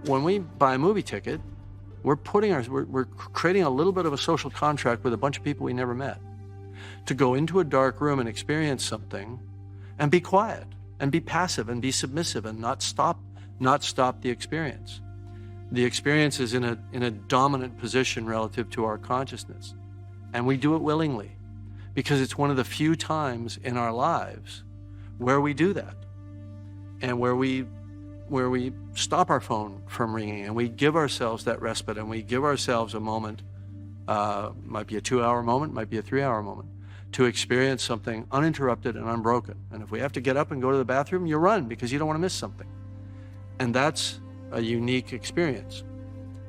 when we buy a movie ticket, we're creating a little bit of a social contract with a bunch of people we never met to go into a dark room and experience something and be quiet and be passive and be submissive and not stop the experience. The experience is in a dominant position relative to our consciousness. And we do it willingly because it's one of the few times in our lives where we do that and where we stop our phone from ringing and we give ourselves that respite and we give ourselves a moment, might be a 2-hour moment, might be a 3-hour moment, to experience something uninterrupted and unbroken. And if we have to get up and go to the bathroom, you run because you don't want to miss something. And that's a unique experience.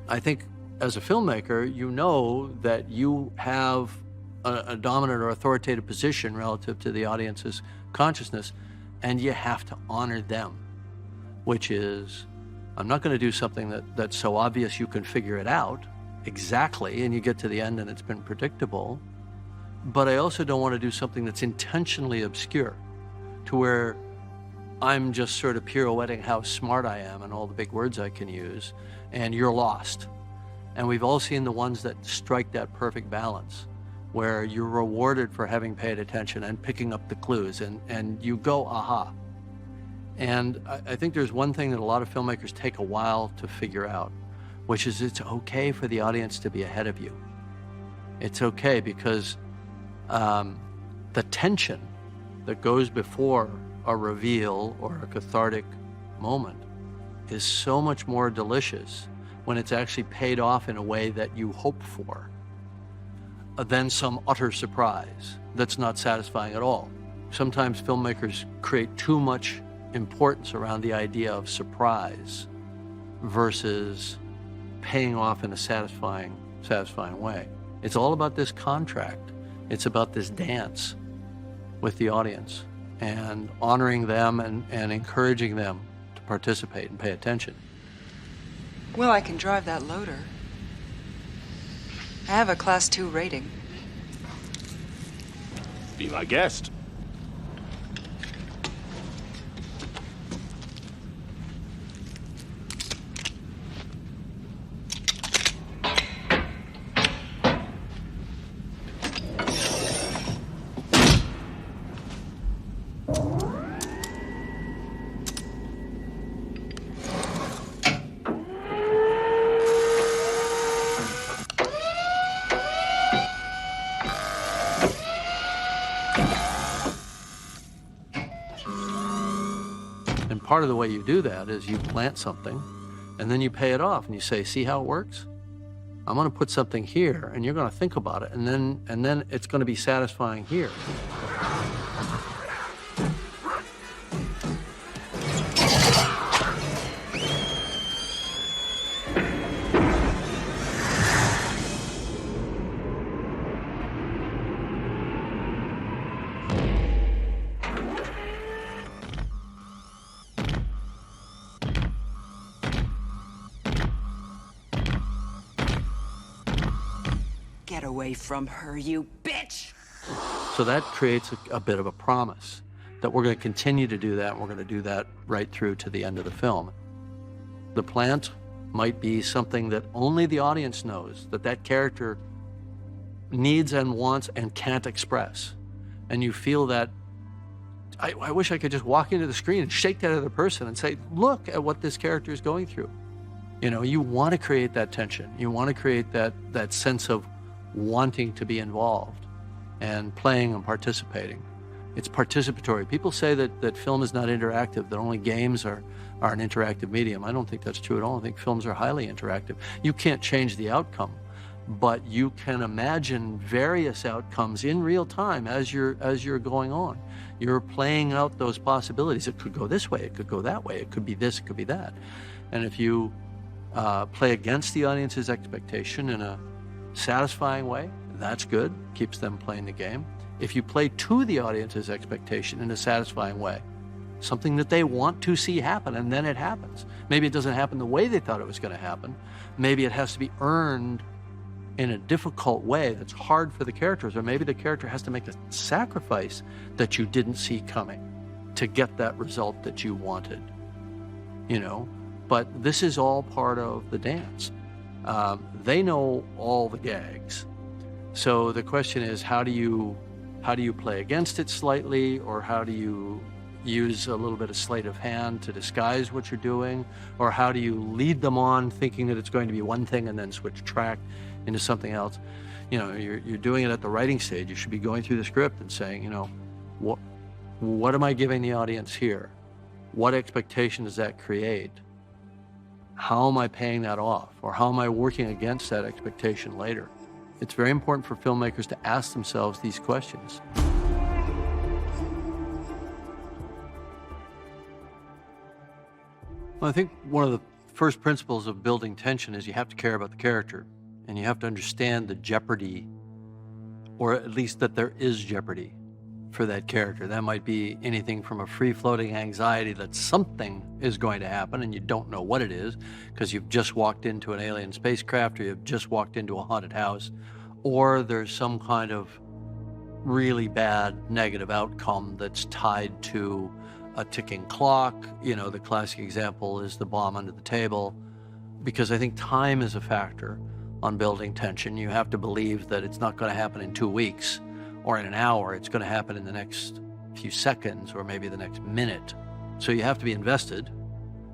I think as a filmmaker, you know that you have a dominant or authoritative position relative to the audience's consciousness, and you have to honor them, which is, I'm not going to do something that's so obvious you can figure it out exactly, and you get to the end and it's been predictable, but I also don't want to do something that's intentionally obscure, to where I'm just sort of pirouetting how smart I am and all the big words I can use, and you're lost. And we've all seen the ones that strike that perfect balance, where you're rewarded for having paid attention and picking up the clues, and you go, aha. And I think there's one thing that a lot of filmmakers take a while to figure out, which is it's okay for the audience to be ahead of you. It's okay because the tension that goes before a reveal or a cathartic moment is so much more delicious when it's actually paid off in a way that you hope for than some utter surprise that's not satisfying at all. Sometimes filmmakers create too much importance around the idea of surprise versus paying off in a satisfying way. It's all about this contract. It's about this dance with the audience and honoring them and encouraging them to participate and pay attention. Well, I can drive that loader. I have a Class 2 rating. Be my guest. Part of the way you do that is you plant something and then you pay it off and you say, see how it works? I'm going to put something here and you're going to think about it and then it's going to be satisfying here. Get away from her, you bitch! So that creates a bit of a promise that we're going to continue to do that, and we're going to do that right through to the end of the film. The plant might be something that only the audience knows, that character needs and wants and can't express. And you feel that, I wish I could just walk into the screen and shake that other person and say, look at what this character is going through. You know, you want to create that tension. You want to create that sense of wanting to be involved and playing and participating. It's participatory. People say that film is not interactive, that only games are an interactive medium. I don't think that's true at all. I think films are highly interactive. You can't change the outcome, but you can imagine various outcomes in real time as you're going on. You're playing out those possibilities. It could go this way, it could go that way, it could be this, it could be that. And if you play against the audience's expectation in a satisfying way, that's good, keeps them playing the game. If you play to the audience's expectation in a satisfying way, something that they want to see happen, and then it happens. Maybe it doesn't happen the way they thought it was going to happen. Maybe it has to be earned in a difficult way that's hard for the characters, or maybe the character has to make a sacrifice that you didn't see coming to get that result that you wanted. You know, But this is all part of the dance. They know all the gags. So the question is, how do you play against it slightly, or how do you use a little bit of sleight of hand to disguise what you're doing, or how do you lead them on thinking that it's going to be one thing and then switch track into something else? You know, you're doing it at the writing stage. You should be going through the script and saying, you know, what am I giving the audience here? What expectation does that create? How am I paying that off? Or how am I working against that expectation later? It's very important for filmmakers to ask themselves these questions. Well, I think one of the first principles of building tension is you have to care about the character, and you have to understand the jeopardy, or at least that there is jeopardy for that character. That might be anything from a free-floating anxiety that something is going to happen and you don't know what it is because you've just walked into an alien spacecraft, or you've just walked into a haunted house, or there's some kind of really bad negative outcome that's tied to a ticking clock. You know, the classic example is the bomb under the table, because I think time is a factor on building tension. You have to believe that it's not going to happen in 2 weeks or in an hour. It's going to happen in the next few seconds or maybe the next minute. So you have to be invested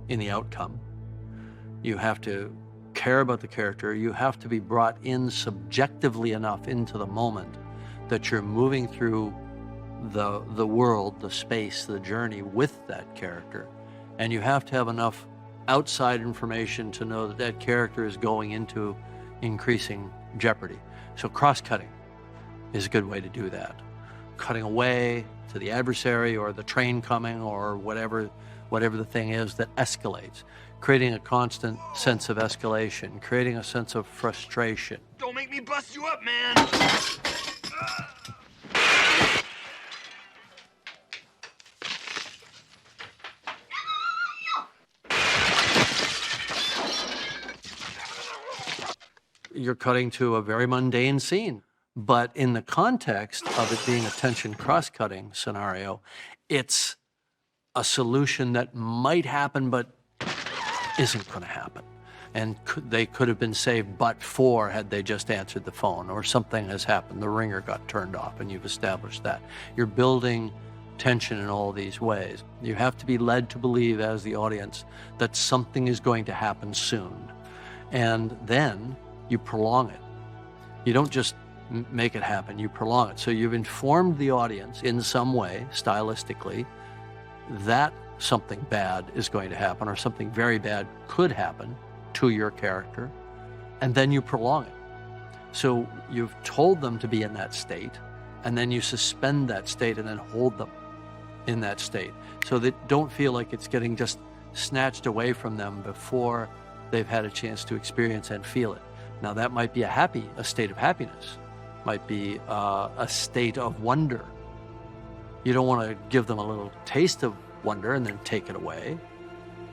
in the outcome. You have to care about the character. You have to be brought in subjectively enough into the moment that you're moving through the world, the space, the journey with that character. And you have to have enough outside information to know that that character is going into increasing jeopardy. So cross-cutting is a good way to do that. Cutting away to the adversary or the train coming or whatever the thing is that escalates. Creating a constant sense of escalation, creating a sense of frustration. Don't make me bust you up, man! You're cutting to a very mundane scene. But in the context of it being a tension cross-cutting scenario, it's a solution that might happen but isn't going to happen. And they could have been saved but for had they just answered the phone, or something has happened, the ringer got turned off, and you've established that. You're building tension in all these ways. You have to be led to believe as the audience that something is going to happen soon. And then you prolong it. You don't just make it happen, you prolong it. So you've informed the audience in some way, stylistically, that something bad is going to happen, or something very bad could happen to your character, and then you prolong it. So you've told them to be in that state, and then you suspend that state and then hold them in that state, so they don't feel like it's getting just snatched away from them before they've had a chance to experience and feel it. Now that might be a state of happiness, might be a state of wonder. You don't want to give them a little taste of wonder and then take it away.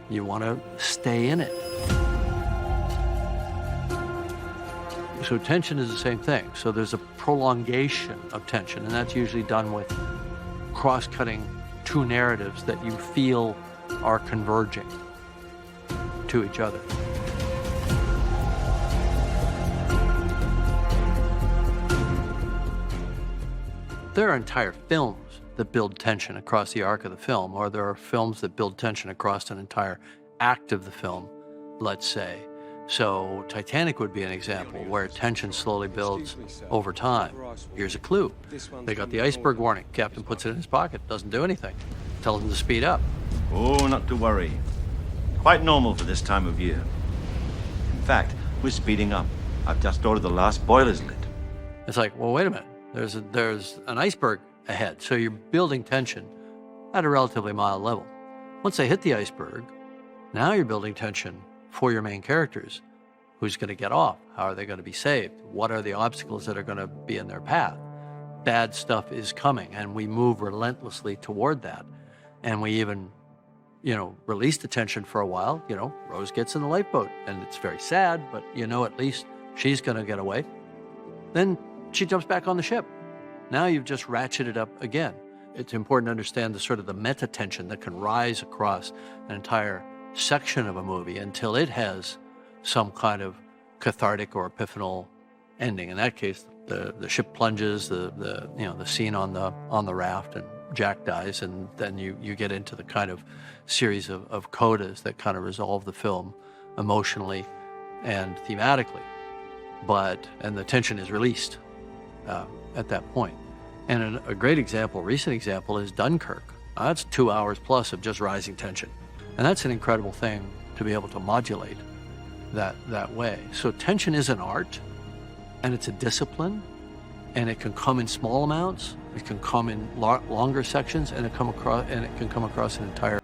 You want to stay in it. So tension is the same thing. So there's a prolongation of tension, and that's usually done with cross-cutting two narratives that you feel are converging to each other. There are entire films that build tension across the arc of the film, or there are films that build tension across an entire act of the film, let's say. So Titanic would be an example where tension slowly builds over time. Here's a clue. They got the iceberg warning. Captain puts it in his pocket, doesn't do anything. Tells him to speed up. Oh, not to worry. Quite normal for this time of year. In fact, we're speeding up. I've just ordered the last boilers lit. It's like, well, wait a minute. There's an iceberg ahead. So you're building tension at a relatively mild level. Once they hit the iceberg, now you're building tension for your main characters. Who's going to get off? How are they going to be saved? What are the obstacles that are going to be in their path? Bad stuff is coming, and we move relentlessly toward that. And we even, release the tension for a while. Rose gets in the lifeboat, and it's very sad, but at least she's going to get away. Then she jumps back on the ship. Now you've just ratcheted up again. It's important to understand the meta tension that can rise across an entire section of a movie until it has some kind of cathartic or epiphanal ending. In that case, the ship plunges, the scene on the raft, and Jack dies, and then you get into the kind of series of codas that kind of resolve the film emotionally and thematically. And the tension is released at that point. And a great example, recent example, is Dunkirk. That's 2 hours plus of just rising tension. And that's an incredible thing to be able to modulate that way. So tension is an art, and it's a discipline, and it can come in small amounts, it can come in longer sections, and it can come across an entire